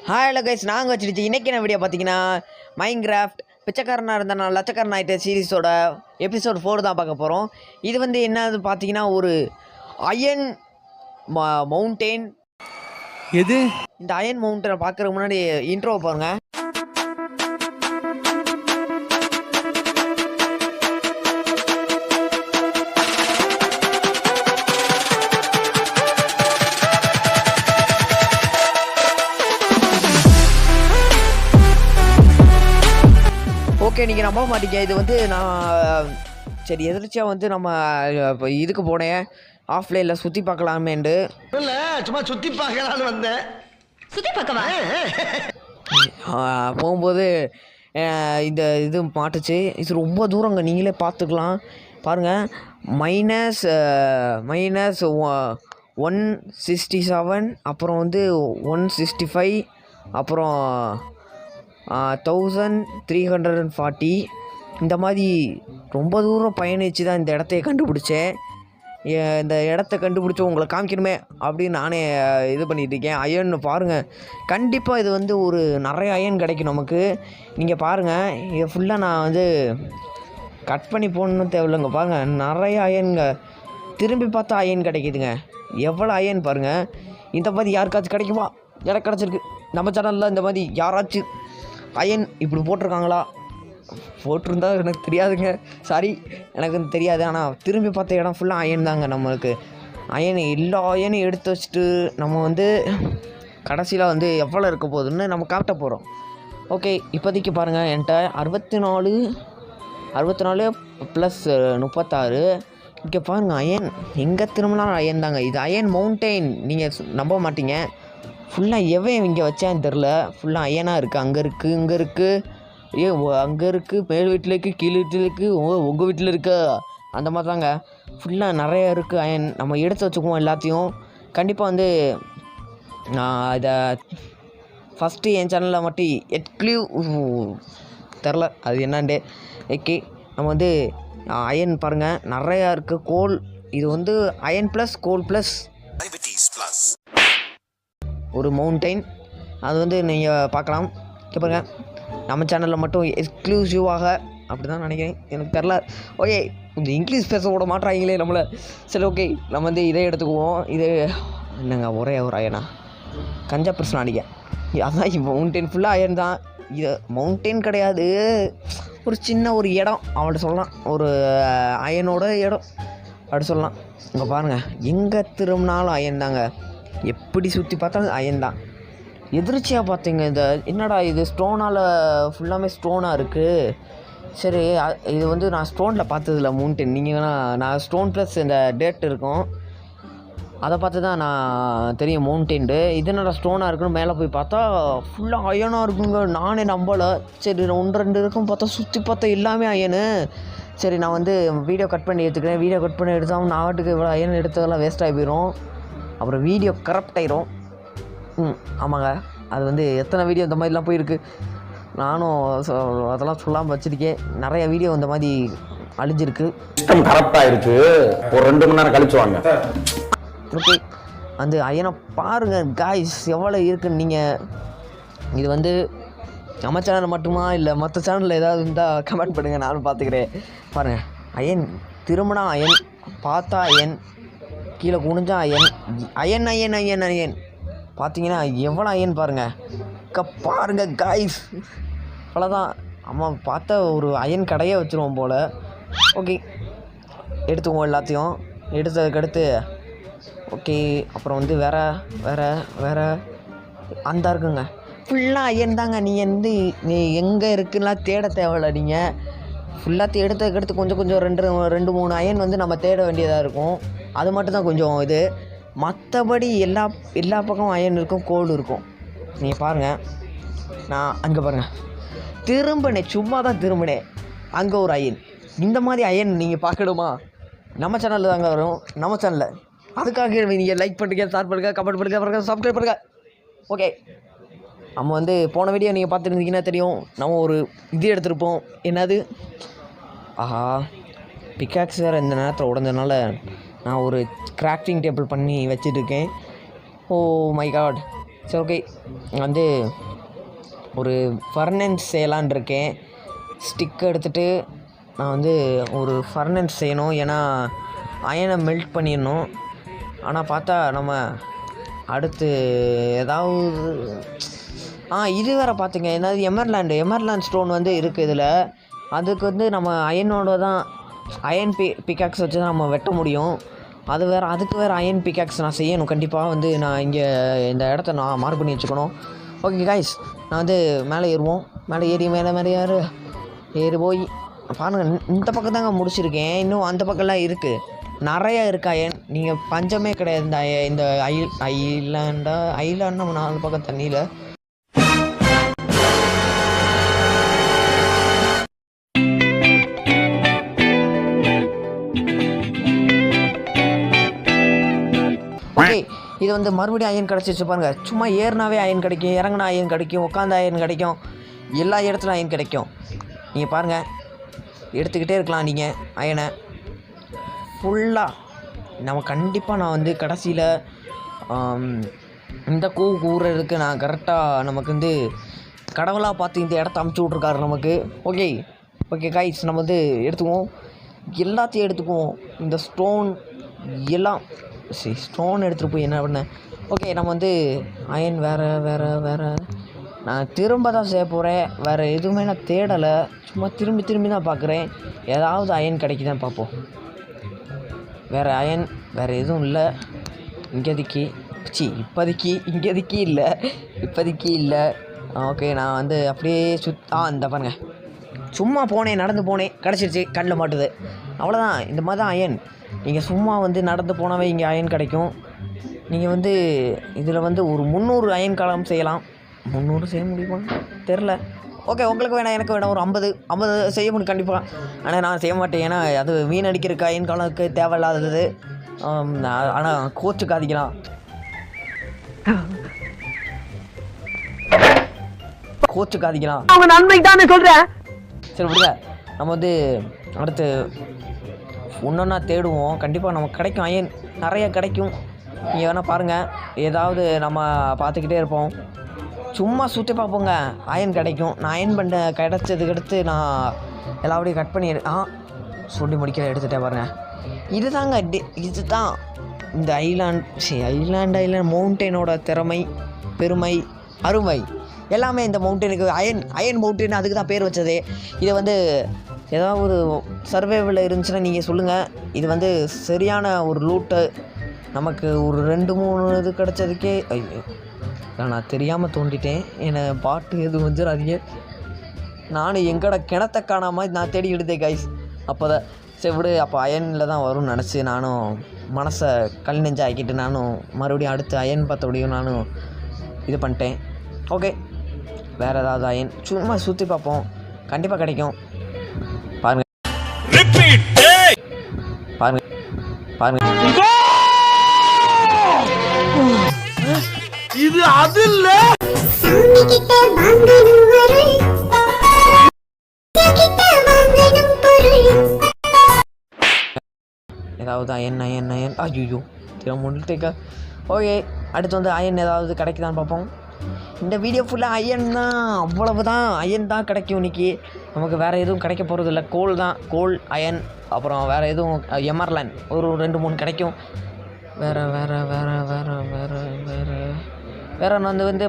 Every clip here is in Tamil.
ஹாய் ஹலோ கைஸ், நாங்கள் வச்சுருச்சு இன்றைக்கி என்ன வீடியோ பார்த்தீங்கன்னா மைன்கிராஃப்ட் பிச்சைக்காரனாக இருந்த நான் லட்சக்காரன் ஆகிட்ட சீரீஸோட எபிசோட் 4 தான் பார்க்க போகிறோம். இது வந்து என்னது பார்த்தீங்கன்னா ஒரு அயன் மவுண்டெயின். எது இந்த அயன் மவுண்டனை பார்க்குறதுக்கு முன்னாடி இன்ட்ரோவை பாருங்கள். ஓகே, நீங்கள் நம்ப மாட்டீங்க. இது வந்து நான் சரி எதிர்ச்சியாக வந்து நம்ம இப்போ இதுக்கு போனேன், ஆஃப்லைனில் சுற்றி பார்க்கலாமேண்டு. இல்லை, சும்மா சுற்றி பார்க்கலான்னு வந்தேன். சுற்றி பார்க்கவா? போகும்போது இந்த இது மாட்டுச்சு. இது ரொம்ப தூரங்க, நீங்களே பார்த்துக்கலாம். பாருங்கள், -167, அப்புறம் வந்து 165, அப்புறம் 1340. இந்த மாதிரி ரொம்ப தூரம் பயணிச்சு தான் இந்த இடத்தையே கண்டுபிடிச்சேன். இந்த இடத்த கண்டுபிடிச்சி உங்களை காமிக்கணுமே அப்படின்னு நானே இது பண்ணிகிட்ருக்கேன். அயன் பாருங்கள், கண்டிப்பாக இது வந்து ஒரு நிறைய அயன் கிடைக்கும் நமக்கு. நீங்கள் பாருங்கள், இதை ஃபுல்லாக நான் வந்து கட் பண்ணி போடணும்னு தேவையில்லைங்க. பாருங்கள், நிறைய அயனுங்க. திரும்பி பார்த்தா அயன் கிடைக்கிதுங்க. எவ்வளோ அயன் பாருங்கள். இந்த மாதிரி யாருக்காச்சும் கிடைக்குமா? எனக்கு கிடச்சிருக்கு. நம்ம சேனலில் இந்த மாதிரி யாராச்சும் அயன் இப்படி போட்டிருக்காங்களா? போட்டிருந்தா எனக்கு தெரியாதுங்க, சாரி, எனக்கு தெரியாது. ஆனால் திரும்பி பார்த்த இடம் ஃபுல்லாக அயன் தாங்க. நம்மளுக்கு அயன் எல்லா அயனையும் எடுத்து வச்சுட்டு நம்ம வந்து கடைசியில் வந்து எவ்வளோ இருக்க போகுதுன்னு நம்ம காட்ட போகிறோம். ஓகே, இப்போதைக்கு பாருங்கள், என்கிட்ட 64 + 36. இங்கே பாருங்கள், அயன் எங்கே திரும்பினாலும் அயன் தாங்க. இது அயன் மவுண்டெயின். நீங்கள் நம்ப மாட்டீங்க. ஃபுல்லாக எவன் இங்கே வச்சான்னு தெரில. ஃபுல்லாக அயனாக இருக்குது. அங்கே இருக்குது, இங்கே இருக்குது, அங்கே இருக்குது, மேல் வீட்டில் இருக்குது, கீழ் வீட்டில் இருக்குது, உங்கள் வீட்டில் இருக்க, அந்த மாதிரி தாங்க. ஃபுல்லாக நிறைய இருக்குது அயன். நம்ம எடுத்து வச்சுக்குவோம் எல்லாத்தையும். கண்டிப்பாக வந்து நான் இதை ஃபஸ்ட்டு என் சேனலில் மட்டும் தெரில அது என்னான்ட்டு. ஓகே, நம்ம வந்து அயன் பாருங்கள் நிறையா இருக்குது. கோல், இது வந்து அயன் ப்ளஸ் கோல் ப்ளஸ் ஒரு மவுண்டெயின். அது வந்து நீங்கள் பார்க்கலாம். இங்கே பாருங்கள், நம்ம சேனலில் மட்டும் எக்ஸ்க்ளூசிவாக அப்படி தான் நினைக்கிறேன், எனக்கு தெரில. ஓகே, கொஞ்சம் இங்கிலீஷ் பேச விட மாட்டாங்களே நம்மளை. சரி, ஓகே, நம்ம வந்து இதே எடுத்துக்குவோம். இது என்னங்க, ஒரே ஒரு அயனா கஞ்சா பிரச்சனை அடிக்க. அதான் மவுண்டெயின் ஃபுல்லாக அயன் தான். இது மவுண்டெயின் கிடையாது, ஒரு சின்ன ஒரு இடம் அப்படி சொல்லலாம். ஒரு அயனோட இடம் அப்படி சொல்லலாம். இங்கே பாருங்கள், எங்கே திரும்பினாலும் அயன் தாங்க. எப்படி சுற்றி பார்த்தாலும் அயன் தான். எதிர்ச்சியாக பார்த்தீங்க, இந்த என்னடா இது ஸ்டோனால் ஃபுல்லாமே ஸ்டோனாக இருக்குது. சரி, இது வந்து நான் ஸ்டோனில் பார்த்ததில்ல மவுண்டன். நீங்கள் வேணால் நான் ஸ்டோன் ப்ளஸ் இந்த டேட் இருக்கும், அதை பார்த்து தான் நான் தெரியும் மவுண்டெயின்ட்டு. இது என்னடா ஸ்டோனாக இருக்குன்னு மேலே போய் பார்த்தா ஃபுல்லாக அயனாக இருக்குங்க. நானே நம்பலை. சரி, 1-2 இருக்கும் பார்த்தா சுற்றி பார்த்தா எல்லாமே அயனு. சரி, நான் வந்து வீடியோ கட் பண்ணி எடுத்துக்கிறேன். வீடியோ கட் பண்ணி எடுத்தால் நான் வாட்டுக்கு இவ்வளோ அயன் எடுத்ததெல்லாம் வேஸ்ட்டாகி போயிடும். அப்புறம் வீடியோ கரப்ட் ஆயிரும். ஆமாங்க, அது வந்து எத்தனை வீடியோ இந்த மாதிரிலாம் போயிருக்கு. நானும் அதெல்லாம் சொல்லாமல் வச்சுருக்கேன். நிறைய வீடியோ இந்த மாதிரி அழிஞ்சிருக்கு. சிஸ்டம் கரப்ட் ஆயிருக்கு. ஒரு 2 மணி நேரம் கழிச்சு வாங்க. ஓகே, அந்த அயனை பாருங்கள் காய்ஸ், எவ்வளோ இருக்குன்னு. நீங்கள் இது வந்து நம்ம சேனல் மட்டுமா இல்லை மற்ற சேனலில் ஏதாவது இருந்தால் கமெண்ட் பண்ணுங்கள், நானும் பார்த்துக்கிறேன். பாருங்கள், அயன் திரும்பினா அயன், பார்த்தா அயன், கீழே குனிஞ்சா iron, iron iron iron iron. பார்த்தீங்கன்னா எவ்வளோ அயன் பாருங்கள். பாருங்கள் காய்ஸ், அவ்வளோதான். அம்மா பார்த்தா ஒரு அயன் கடையே வச்சுருவோம் போல். ஓகே, எடுத்துக்குவோம் எல்லாத்தையும். எடுத்ததுக்கடுத்து ஓகே, அப்புறம் வந்து வேறு அந்த இருக்குங்க, ஃபுல்லாக அயன் தாங்க. நீ எங்கே இருக்குன்னா தேட தேவையில்ல. நீங்கள் ஃபுல்லாத்தையும் எடுத்ததுக்கடுத்து கொஞ்சம் 2-3 அயன் வந்து நம்ம தேட வேண்டியதாக இருக்கும். அது மட்டும்தான் கொஞ்சம் இது. மற்றபடி எல்லா பக்கமும் அயன் இருக்கும், கோல்டு இருக்கும். நீங்கள் பாருங்கள், நான் அங்கே பாருங்கள் திரும்பினேன், சும்மா தான் திரும்பினேன். அங்கே ஒரு அயன். இந்த மாதிரி அயன் நீங்கள் பார்க்கணுமா? நம்ம சேனலில் தாங்க வரும், நம்ம சேனலில். அதுக்காக நீங்கள் லைக் பண்ணுங்க, ஷேர் பண்ணுங்கள், கமெண்ட் பண்ணுங்கள், சப்ஸ்கிரைப் பண்ணுங்கள். ஓகே, நம்ம வந்து போன வீடியோ நீங்கள் பார்த்துருந்தீங்கன்னா தெரியும். நம்ம ஒரு இது எடுத்துருப்போம். என்னது, ஆஹா, பிக்காக்ஸ் வேறு இந்த நேரத்தில் உடஞ்சதுனால நான் ஒரு கிராஃப்டிங் டேபிள் பண்ணி வச்சுட்ருக்கேன். ஓ மை காட், சரி ஓகே வந்து ஒரு ஃபர்னன்ஸ் செய்யலான் இருக்கேன். ஸ்டிக் எடுத்துகிட்டு நான் வந்து ஒரு ஃபர்னன்ஸ் செய்யணும். ஏன்னா அயனை மெல்ட் பண்ணிடணும். ஆனால் பார்த்தா நம்ம அடுத்து ஏதாவது இது வேறு பார்த்துங்க. ஏதாவது எமர்லாண்ட் ஸ்டோன் வந்து இருக்குது இதில். அதுக்கு வந்து நம்ம அயனோட தான் அயன் பிக்காக்ஸ் வச்சு தான் நம்ம வெட்ட முடியும். அது வேறு, அதுக்கு வேறு அயன் பிக்காக்ஸ் நான் செய்யணும் கண்டிப்பாக. வந்து நான் இங்கே இந்த இடத்த நான் மார்க் பண்ணி வச்சுக்கணும். ஓகே காய்ஸ், நான் வந்து மேலே ஏறுவோம். மேலே ஏறி போய் பாருங்கள், இந்த பக்கம் தாங்க முடிச்சிருக்கேன். இன்னும் அந்த பக்கம்லாம் இருக்குது, நிறையா இருக்குது அயன். நீங்கள் பஞ்சமே கிடையாது இந்த ஐலாண்ட் நம்ம 4 பக்கம் தண்ணியில். ஓகே, இது வந்து மறுபடியும் அயன் கிடச்சிச்சு பாருங்கள். சும்மா ஏறினாவே அயன் கிடைக்கும், இறங்கினா அயன் கிடைக்கும், உட்காந்த அயன் கிடைக்கும், எல்லா இடத்துலையும் அயன் கிடைக்கும். நீங்கள் பாருங்கள், எடுத்துக்கிட்டே இருக்கலாம் நீங்கள் அயனை ஃபுல்லாக. நம்ம கண்டிப்பாக நான் வந்து கடைசியில் இந்த கூறுறதுக்கு நான் கரெக்டாக நமக்கு வந்து கடவுளாக பார்த்து இந்த இடத்த அமுச்சு விட்ருக்காரு நமக்கு. ஓகே காய்ஸ், நம்ம வந்து எடுத்துக்குவோம், எல்லாத்தையும் எடுத்துக்குவோம். இந்த ஸ்டோன் எல்லாம் ஸ்டோன் எடுத்துகிட்டு போய் என்ன பண்ணேன். ஓகே, நம்ம வந்து அயன் வேறு நான் திரும்ப தான் செய்ய போகிறேன். வேறு எதுவுமே நான் தேடலை, சும்மா திரும்பி தான் பார்க்குறேன். ஏதாவது அயன் கிடைக்குதான்னு பார்ப்போம். வேறு அயன் வேறு எதுவும் இல்லை இப்போதைக்கு இல்லை. ஓகே, நான் வந்து அப்படியே இந்த பாருங்க, சும்மா நடந்து போனேன், கிடச்சிருச்சு, கண்ணில் மாட்டுது, அவ்வளோதான். இந்த மாதிரி தான் அயன். நீங்கள் சும்மா வந்து நடந்து போனாவே இங்கே அயன் கிடைக்கும். நீங்கள் வந்து இதில் வந்து ஒரு 300 அயன் காலம் செய்யலாம். 300 செய்ய முடியுமா தெரில. ஓகே, உங்களுக்கு வேணாம், எனக்கு வேணாம். ஒரு 50 செய்ய முடியும் கண்டிப்பாக. ஆனால் நான் செய்ய மாட்டேன், ஏன்னா அது வீணடிக்கிறதுக்கு அயன் காலத்துக்கு தேவையில்லாதது. ஆனால் கோச்சுக்காதிக்கலாம். அவங்க நன்மைக்கு தானே சொல்கிறேன். சரி விடுங்க, நம்ம வந்து அடுத்து ஒன்றா தேடுவோம். கண்டிப்பாக நமக்கு கிடைக்கும், அயன் நிறைய கிடைக்கும். நீங்கள் வேணால் பாருங்கள், ஏதாவது நம்ம பார்த்துக்கிட்டே இருப்போம், சும்மா சுற்றி பார்ப்போங்க, அயன் கிடைக்கும். நான் அயன் பண்ண கிடச்சதுக்கடுத்து நான் எல்லாத்தையும் கட் பண்ணி சொல்லி முடிக்கிற எடுத்துகிட்டே பாருங்கள். இதுதான் இந்த ஐலாண்ட் மவுண்டெயினோட திறமை, பெருமை, அருமை எல்லாமே இந்த மவுண்டெயினுக்கு. அயன் மவுண்டெயின் அதுக்கு தான் பேர் வச்சதே. இதை வந்து ஏதாவது ஒரு சர்வேவில் இருந்துச்சுன்னா நீங்கள் சொல்லுங்கள். இது வந்து சரியான ஒரு லூட்டு. நமக்கு ஒரு 2-3 இது கிடச்சதுக்கே நான் தெரியாமல் தோண்டிட்டேன். என்னை பாட்டு எதுவும் வந்துடாதீங்க. நானும் எங்கட கிணத்த காணாமல் நான் தேடி எடுத்தேன் கைஸ். அப்போ தான் சரி விடு, அப்போ அயனில் தான் வரும்னு நினச்சி நானும் மனசை கல் நெஞ்சு ஆக்கிட்டு நானும் மறுபடியும் அடுத்து அயன் பார்த்தபடியும் நானும் இது பண்ணிட்டேன். ஓகே, வேறு ஏதாவது அயன் சும்மா சுற்றி பார்ப்போம், கண்டிப்பாக கிடைக்கும். பாருங்க இது அது இல்ல. ஏதாவது அயன் ஐயோ திரும்ப. ஓகே, அடுத்து வந்து அயன் ஏதாவது கிடைக்குதான்னு பார்ப்போம். இந்த வீடியோ ஃபுல்லாக அயன் தான், அவ்வளவு தான் அயன் தான் கிடைக்கும் இன்றைக்கி. நமக்கு வேறு எதுவும் கிடைக்க போகிறது இல்லை. கோல் அயன், அப்புறம் வேறு எதுவும் எமர்லாண்ட் ஒரு 2-3 கிடைக்கும். வேறு வந்து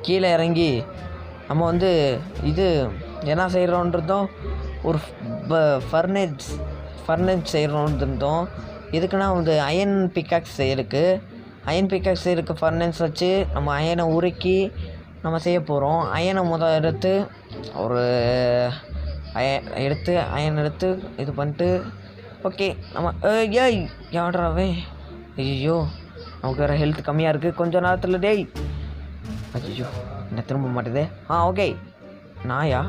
கீழே இறங்கி நம்ம வந்து இது என்ன செய்கிறோன்றதும் ஒரு ஃபர்னேஜ் செய்கிறோன்றதும் எதுக்குன்னா வந்து அயன் பிக்காக்ஸ் செய்யறதுக்கு ஃபர்னேஜ் வச்சு நம்ம அயனை உருக்கி நம்ம செய்ய போகிறோம். அயனை எடுத்து ஒரு அயன் எடுத்து இது பண்ணிட்டு ஓகே நம்ம யாடுறாவே ஐயோ நமக்கு வேறு ஹெல்த் கம்மியாக இருக்குது. கொஞ்சம் நேரத்தில் ஐயோ என்ன திரும்ப மாட்டேதே. ஓகே, நாயா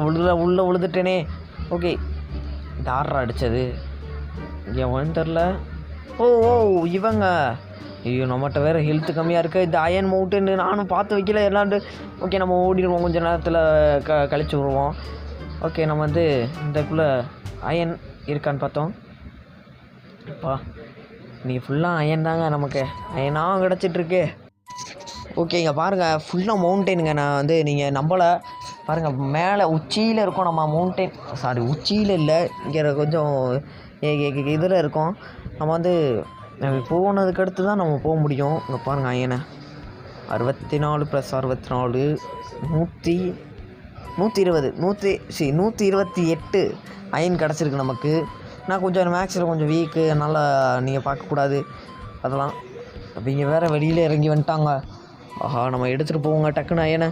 உள்ளே விழுதுட்டேனே. ஓகே, இந்த ஆர்டர் அடித்தது எவன் தெரில. இவங்க ஐயோ நம்மகிட்ட வேறு ஹெல்த்து கம்மியாக இருக்குது. இந்த அயன் மவுண்டன் நானும் பார்த்து வைக்கல எல்லாண்டு. ஓகே, நம்ம ஓடிடுவோம், கொஞ்சம் நேரத்தில் கழிச்சு விடுவோம். ஓகே, நம்ம வந்து இந்தக்குள்ளே அயன் இருக்கான்னு பார்த்தோம். அப்பா இன்றைக்கி ஃபுல்லாக அயன் தாங்க, நமக்கு அயனாக கிடச்சிட்ருக்கு. ஓகே இங்கே பாருங்கள் ஃபுல்லாக மவுண்டெயினுங்க. நான் வந்து நீங்கள் நம்பலை பாருங்கள், மேலே உச்சியில் இருக்கோம் நம்ம. மவுண்டெயின் சாரி உச்சியில் இல்லை, இங்கே கொஞ்சம் இதில் இருக்கோம் நம்ம. வந்து போனதுக்கு அடுத்து தான் நம்ம போக முடியும். இங்கே பாருங்கள் அயனை 64 + 64 128 அயன் கிடச்சிருக்கு நமக்கு. நான் கொஞ்சம் மேக்ஸில் கொஞ்சம் வீக்கு, அதனால் நீங்கள் பார்க்கக்கூடாது அதெல்லாம். அப்போ இங்கே வேறு வெளியில் இறங்கி வந்துட்டாங்க. ஆஹா, நம்ம எடுத்துகிட்டு போவோங்க டக்குன்னு அயனை.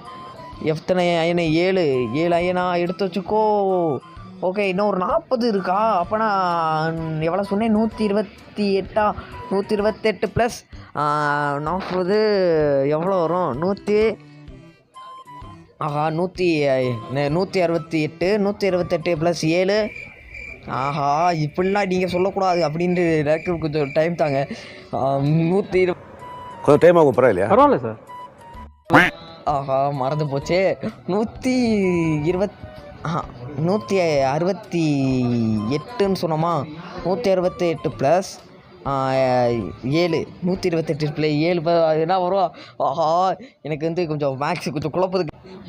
எத்தனை அயனை? 7 அயனா எடுத்து வச்சுக்கோ. ஓகே, இன்னும் ஒரு 40 இருக்கா? அப்போனா எவ்வளோ சொன்னேன்? 128 128 + 40 எவ்வளோ வரும்? 168 + 7. ஆஹா, இப்படிலாம் நீங்கள் சொல்லக்கூடாது அப்படின்ட்டு டேரக்டர் கொஞ்சம் டைம் தாங்க. 120 கொஞ்சம் டைம் ஆகும், பரவாயில்லையா? பரவாயில்ல சார். ஆஹா, மறந்து போச்சு. 168ன்னு சொன்னோமா? 168 + 7 128 + 7 என்ன வரும்? ஆஹா, எனக்கு வந்து கொஞ்சம் மேக்ஸ் கொஞ்சம் குழப்பது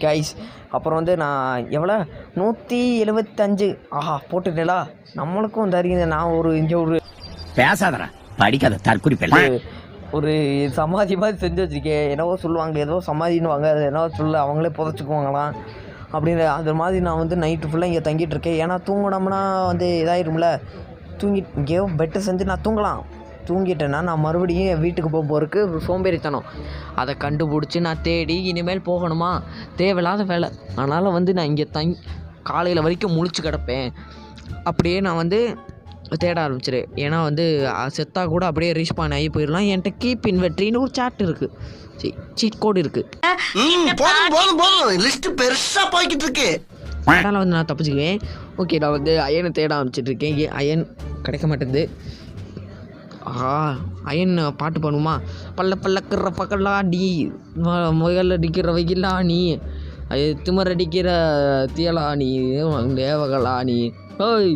கைஸ். அப்புறம் வந்து நான் எவ்வளோ 175. ஆஹா, போட்டுட்டேலா? நம்மளுக்கும் தெரியுது. நான் இங்கே ஒரு பேசாதடா, படிக்காத தற்குறி ஒரு சமாதி மாதிரி செஞ்சு வச்சுருக்கேன். என்னவோ சொல்லுவாங்க, ஏதோ சமாதின்னுவாங்க, அது என்னவோ சொல்ல அவங்களே புதைச்சிக்குவாங்களாம் அப்படின்னு. அது மாதிரி நான் வந்து நைட்டு ஃபுல்லாக இங்கே தங்கிட்டு இருக்கேன். ஏன்னா தூங்கினோம்னா வந்து இதாகிடும்ல. இங்கேயோ பெட்டு செஞ்சு நான் தூங்கிட்டேன்னா நான் மறுபடியும் என் வீட்டுக்கு போகிறதுக்கு சோம்பேறித்தனம். அதை கண்டுபிடிச்சி நான் தேடி இனிமேல் போகணுமா? தேவையில்லாத வேலை. அதனால் வந்து நான் இங்கே காலையில் வரைக்கும் முழிச்சு கிடப்பேன். அப்படியே நான் வந்து தேட ஆரம்பிச்சிரு. ஏன்னா வந்து செத்தா கூட அப்படியே ரீஸ்பான் ஆகி போயிடலாம். என்கிட்ட கீப் இன்வெட்ரின்னு ஒரு சாட் இருக்குது, சீட் கோடு இருக்குது. போதும் லிஸ்ட் பெருசா போய்கிட்டு இருக்கு. அதனால் வந்து நான் தப்பிச்சுக்குவேன். ஓகே, நான் வந்து அயனை தேட ஆரம்பிச்சிட்ருக்கேன். அயன் கிடைக்க மாட்டேங்குது. அயன் பாட்டு பண்ணுமா? பல்லக்கிற பக்கலா நீ, முயல் அடிக்கிற வகிலா நீ, திமர் அடிக்கிற தியலா நீ, தேவகளா நீ. ஓய்,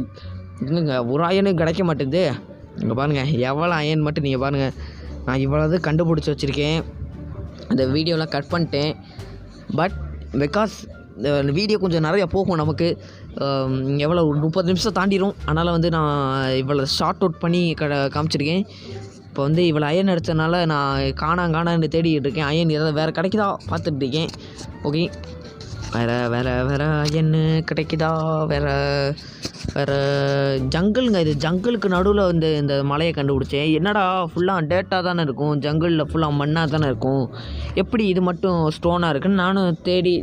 இல்லைங்க, ஒரு அயனும் கிடைக்க மாட்டேங்குது. இங்கே பாருங்கள் எவ்வளோ அயன் மட்டும் நீங்கள் பாருங்கள். நான் இவ்வளவு கண்டுபிடிச்சி வச்சுருக்கேன். அந்த வீடியோலாம் கட் பண்ணிட்டேன். பட் பிகாஸ் இந்த வீடியோ கொஞ்சம் நிறையா போகும் நமக்கு. எவ்வளோ ஒரு 30 நிமிஷம் தாண்டிடும். அதனால் வந்து நான் இவ்வளோ ஷார்ட் அவுட் பண்ணி காமிச்சிருக்கேன். இப்போ வந்து இவ்வளோ அயன் அடித்ததுனால நான் காணான்னு தேடிக்கிட்டு இருக்கேன். அயன் ஏதாவது வேறு கிடைக்குதா பார்த்துட்டு இருக்கேன். ஓகே, வேறு அயன் கிடைக்குதா? வேறு ஜங்கிளுங்க. இது ஜங்கிளுக்கு நடுவில் வந்து இந்த மலையை கண்டுபிடிச்சேன். என்னடா ஃபுல்லாக டேட்டாக தானே இருக்கும், ஜங்கிளில் ஃபுல்லாக மண்ணாக தானே இருக்கும், எப்படி இது மட்டும் ஸ்டோனாக இருக்குன்னு நானும் தேடி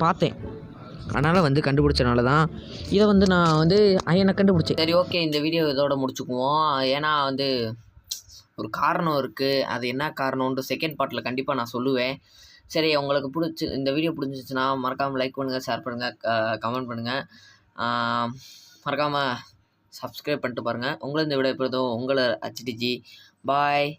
பார்த்தேன். அதனால் வந்து கண்டுபிடிச்சனால தான் இதை வந்து நான் வந்து அயனை கண்டுபிடிச்சேன். சரி, ஓகே, இந்த வீடியோ இதோட முடிச்சுக்குவோம். ஏன்னா வந்து ஒரு காரணம் இருக்குது. அது என்ன காரணம்ன்ட்டு செகண்ட் பார்ட்டில் கண்டிப்பாக நான் சொல்லுவேன். சரி, உங்களுக்கு இந்த வீடியோ பிடிச்சிச்சுன்னா மறக்காமல் லைக் பண்ணுங்கள், ஷேர் பண்ணுங்கள், கமெண்ட் பண்ணுங்கள். மறக்காமல் சப்ஸ்கிரைப் பண்ணிட்டு பாருங்கள். உங்களை இந்த விட எப்பொழுதும் உங்களை HTG. பாய்.